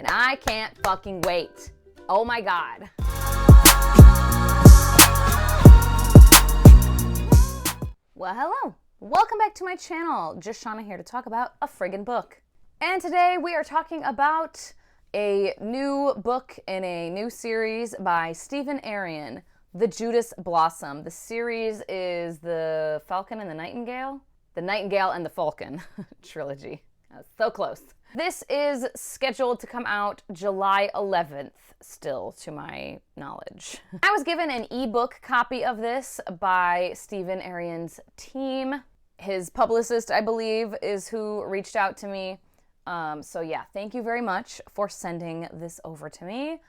and I can't fucking wait. Oh my God. Well, hello. Welcome back to my channel. Just Shauna here to talk about a friggin' book. And today we are talking about a new book in a new series by Steven Arion, The Judas Blossom. The series is The Falcon and the Nightingale? The Nightingale and the Falcon trilogy. So close. This is scheduled to come out July 11th, still to my knowledge. I was given an ebook copy of this by Steven Arion's team. His publicist, I believe, is who reached out to me. So yeah, thank you very much for sending this over to me.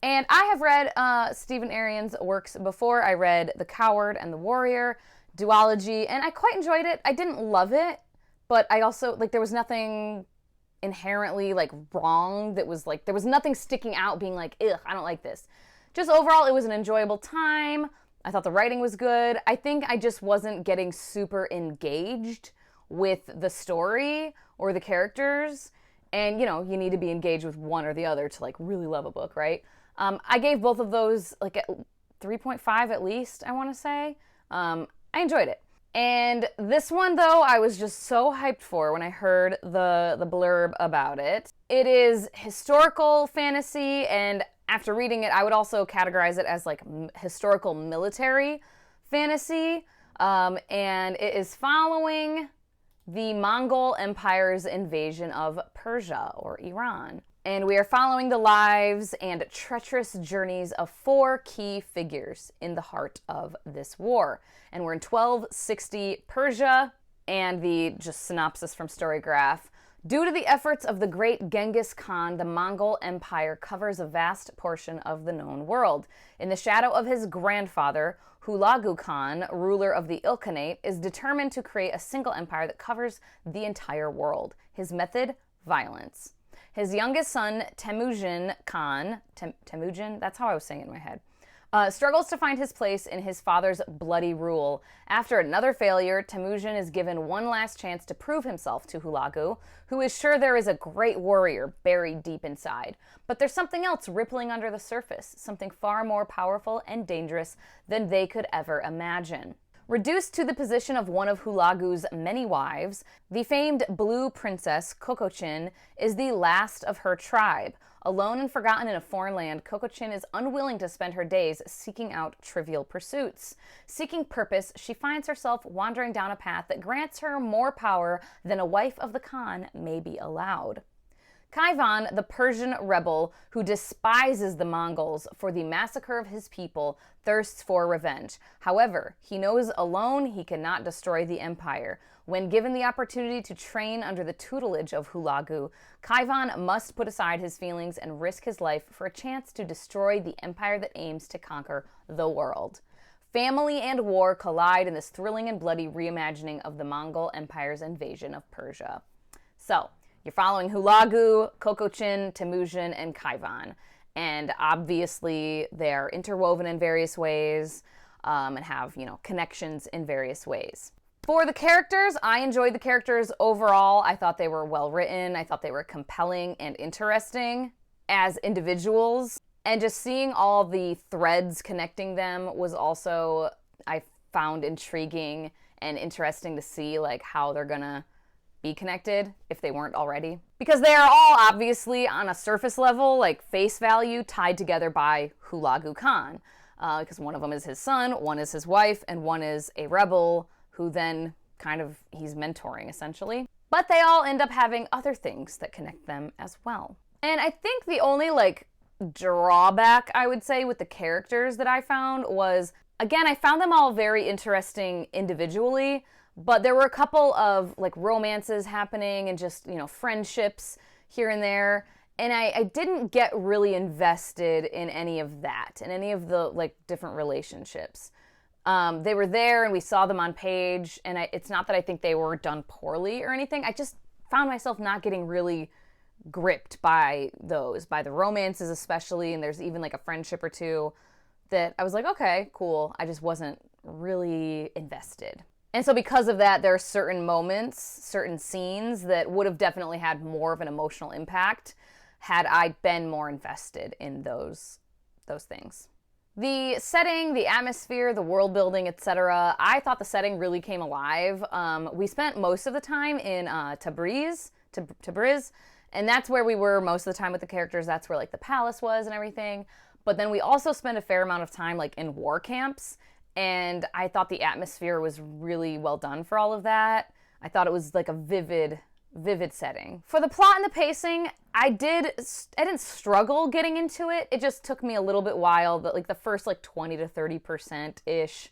And I have read Steven Arion's works before. I read The Coward and the Warrior, Duology, and I quite enjoyed it. I didn't love it, but I also, there was nothing inherently, wrong that was, there was nothing sticking out being ugh, I don't like this. Just overall, it was an enjoyable time. I thought the writing was good. I think I just wasn't getting super engaged with the story or the characters. And, you need to be engaged with one or the other to, really love a book, right? I gave both of those, at 3.5 at least, I want to say. I enjoyed it. And this one, though, I was just so hyped for when I heard the blurb about it. It is historical fantasy, and after reading it, I would also categorize it as, historical military fantasy. And it is following the Mongol Empire's invasion of Persia, or Iran. And we are following the lives and treacherous journeys of 4 key figures in the heart of this war. And we're in 1260 Persia, and the just synopsis from Storygraph. Due to the efforts of the great Genghis Khan, the Mongol Empire covers a vast portion of the known world. In the shadow of his grandfather, Hulagu Khan, ruler of the Ilkhanate, is determined to create a single empire that covers the entire world. His method? Violence. His youngest son, Temujin Khan, Temujin, that's how I was saying it in my head, struggles to find his place in his father's bloody rule. After another failure, Temujin is given one last chance to prove himself to Hulagu, who is sure there is a great warrior buried deep inside. But there's something else rippling under the surface, something far more powerful and dangerous than they could ever imagine. Reduced to the position of one of Hulagu's many wives, the famed Blue Princess, Kokochin, is the last of her tribe. Alone and forgotten in a foreign land, Kokochin is unwilling to spend her days seeking out trivial pursuits. Seeking purpose, she finds herself wandering down a path that grants her more power than a wife of the Khan may be allowed. Kaivan, the Persian rebel who despises the Mongols for the massacre of his people, thirsts for revenge. However, he knows alone he cannot destroy the empire. When given the opportunity to train under the tutelage of Hulagu, Kaivan must put aside his feelings and risk his life for a chance to destroy the empire that aims to conquer the world. Family and war collide in this thrilling and bloody reimagining of the Mongol Empire's invasion of Persia. So, you're following Hulagu, Kokochin, Temujin, and Kaivan. And obviously, they're interwoven in various ways and have, connections in various ways. For the characters, I enjoyed the characters overall. I thought they were well written. I thought they were compelling and interesting as individuals. And just seeing all the threads connecting them was also, I found intriguing and interesting to see, how they're gonna be connected if they weren't already. Because they are all obviously on a surface level, face value, tied together by Hulagu Khan. Because one of them is his son, one is his wife, and one is a rebel who then he's mentoring essentially. But they all end up having other things that connect them as well. And I think the only drawback I would say with the characters that I found was, again, I found them all very interesting individually, but there were a couple of romances happening and just, friendships here and there. And I didn't get really invested in any of that, in any of the different relationships. They were there and we saw them on page, and it's not that I think they were done poorly or anything. I just found myself not getting really gripped by those, by the romances especially, and there's even a friendship or two that I was okay, cool. I just wasn't really invested. And so because of that, there are certain moments, certain scenes that would have definitely had more of an emotional impact had I been more invested in those things. The setting, the atmosphere, the world building, etc. I thought the setting really came alive. We spent most of the time in Tabriz, and that's where we were most of the time with the characters. That's where like the palace was and everything. But then we also spent a fair amount of time like in war camps, and I thought the atmosphere was really well done for all of that. I thought it was like a vivid setting. For the plot and the pacing, I didn't struggle getting into it. It just took me a little bit while, but like the first like 20 to 30%-ish,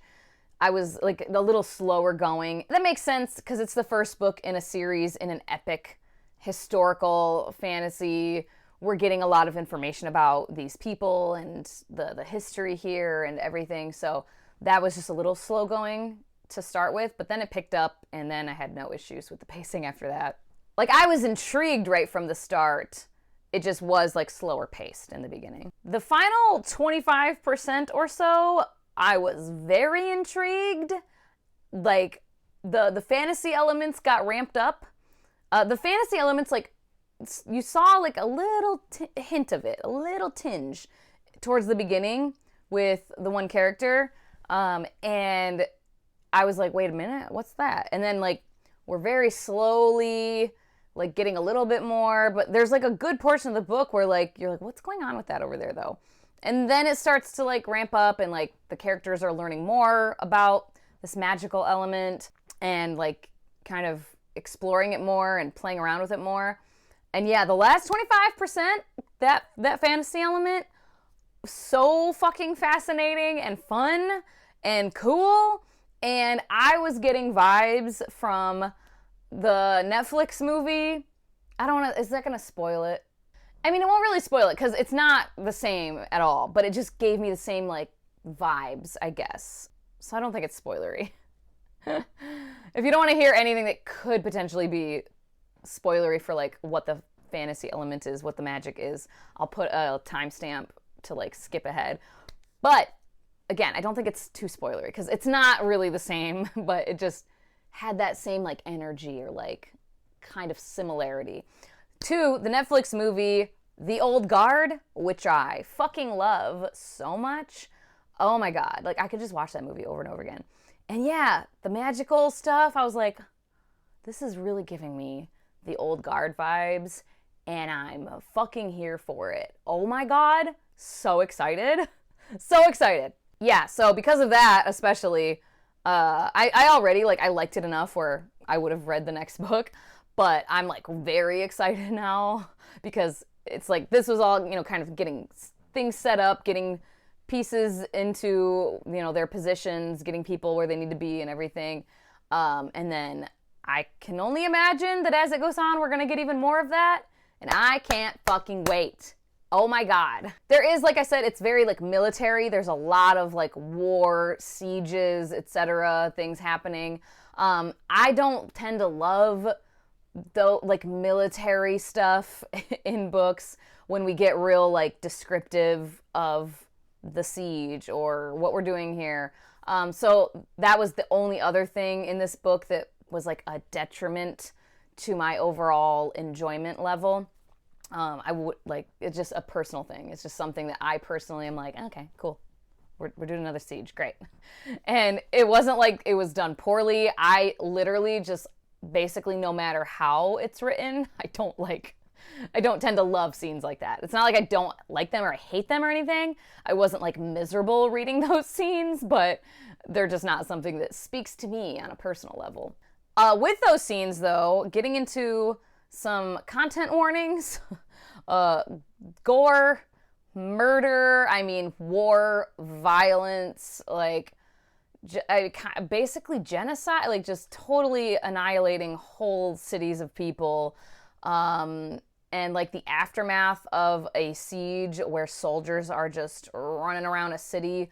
I was like a little slower going. That makes sense because it's the first book in a series in an epic historical fantasy. We're getting a lot of information about these people and the history here and everything. So that was just a little slow going to start with, but then it picked up and then I had no issues with the pacing after that. Like, I was intrigued right from the start. It just was, like, slower paced in the beginning. The final 25% or so, I was very intrigued. Like, the fantasy elements got ramped up. The fantasy elements, like, you saw, like, a little hint of it, a little tinge towards the beginning with the one character. And I was like, wait a minute, what's that? And then, like, we're very slowly like getting a little bit more, but there's like a good portion of the book where like you're like, what's going on with that over there though? And then it starts to like ramp up and like the characters are learning more about this magical element and like kind of exploring it more and playing around with it more. And yeah, the last 25%, that fantasy element, so fucking fascinating and fun and cool. And I was getting vibes from the Netflix movie. I don't know, is that gonna spoil it? I mean, it won't really spoil it because it's not the same at all, but it just gave me the same like vibes, I guess. So I don't think it's spoilery. If you don't want to hear anything that could potentially be spoilery for like what the fantasy element is, what the magic is, I'll put a timestamp to like skip ahead. But again, I don't think it's too spoilery because it's not really the same, but it just had that same like energy or like kind of similarity to the Netflix movie The Old Guard, which I fucking love so much. Oh my God, like I could just watch that movie over and over again. And yeah, the magical stuff, I was like, this is really giving me The Old Guard vibes and I'm fucking here for it. Oh my God, so excited. So excited. Yeah, so because of that especially, I already, like, I liked it enough where I would have read the next book, but I'm, like, very excited now because it's, like, this was all, you know, kind of getting things set up, getting pieces into, you know, their positions, getting people where they need to be and everything. And then I can only imagine that as it goes on, we're going to get even more of that, and I can't fucking wait. Oh my God. There is, like I said, it's very like military. There's a lot of like war, sieges, etc. things happening. I don't tend to love the like military stuff in books when we get real like descriptive of the siege or what we're doing here. So that was the only other thing in this book that was like a detriment to my overall enjoyment level. I would like, it's just a personal thing. It's just something that I personally am like, okay, cool. We're doing another siege. Great. And it wasn't like it was done poorly. I literally just basically, no matter how it's written, I don't tend to love scenes like that. It's not like I don't like them or I hate them or anything. I wasn't like miserable reading those scenes, but they're just not something that speaks to me on a personal level. With those scenes though, getting into some content warnings, gore, murder, I mean, war, violence, like, basically genocide, like just totally annihilating whole cities of people, and like the aftermath of a siege where soldiers are just running around a city,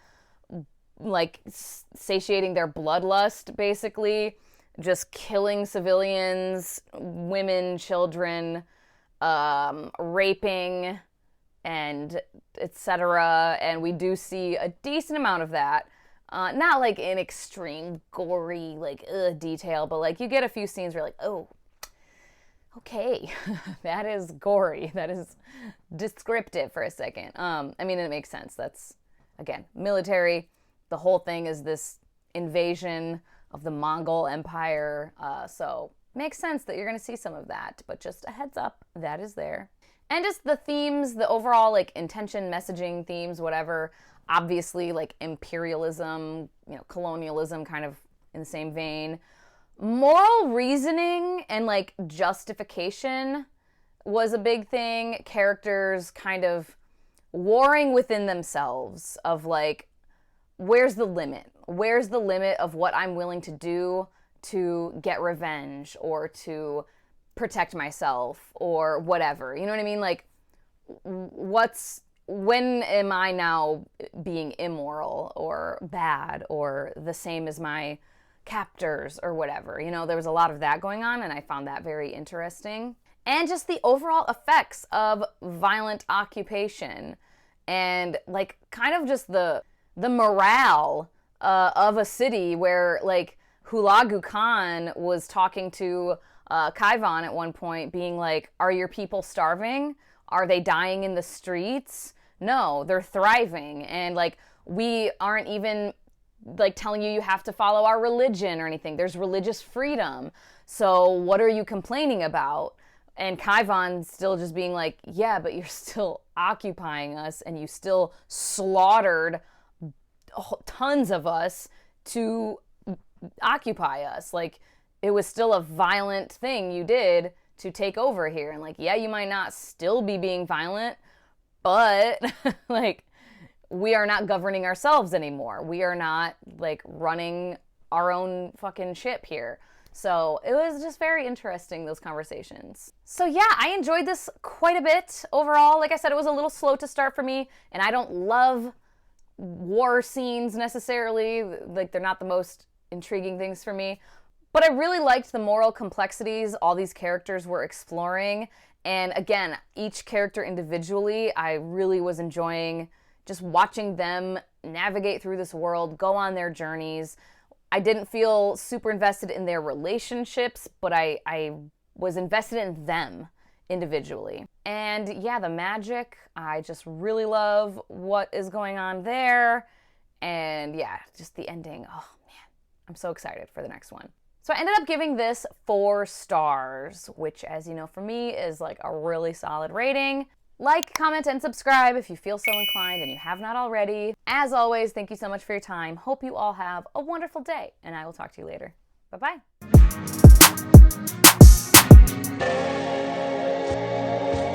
like satiating their bloodlust, basically. Just killing civilians, women, children, raping, and etc. And we do see a decent amount of that. Not like in extreme gory, like detail, but like you get a few scenes where you're like, oh, Okay, that is gory. That is descriptive for a second. I mean, it makes sense. That's, again, military. The whole thing is this invasion of the Mongol Empire. So makes sense that you're going to see some of that. But just a heads up, that is there. And just the themes, the overall like intention, messaging, themes, whatever. Obviously, like imperialism, colonialism, kind of in the same vein. Moral reasoning and like justification was a big thing. Characters kind of warring within themselves of like, where's the limit? Where's the limit of what I'm willing to do to get revenge or to protect myself or whatever? You know what I mean? Like, when am I now being immoral or bad or the same as my captors or whatever? There was a lot of that going on, and I found that very interesting. And just the overall effects of violent occupation and like kind of just the morale of a city where like Hulagu Khan was talking to Kaivan at one point being like, are your people starving? Are they dying in the streets? No, they're thriving. And like, we aren't even like telling you have to follow our religion or anything. There's religious freedom. So what are you complaining about? And Kaivan still just being like, yeah, but you're still occupying us and you still slaughtered tons of us to occupy us. Like, it was still a violent thing you did to take over here. And like, yeah, you might not still be being violent, but like, we are not governing ourselves anymore. We are not like running our own fucking ship here. So it was just very interesting, those conversations. So yeah, I enjoyed this quite a bit overall. Like I said, it was a little slow to start for me, and I don't love war scenes necessarily. Like, they're not the most intriguing things for me. But I really liked the moral complexities all these characters were exploring. And again, each character individually, I really was enjoying just watching them navigate through this world, go on their journeys. I didn't feel super invested in their relationships, but I was invested in them individually. And yeah, the magic, I just really love what is going on there. And yeah, just the ending. Oh man, I'm so excited for the next one. So I ended up giving this 4 stars, which, as you know, for me is like a really solid rating. Like, comment, and subscribe if you feel so inclined and you have not already. As always, thank you so much for your time. Hope you all have a wonderful day, and I will talk to you later. Bye-bye.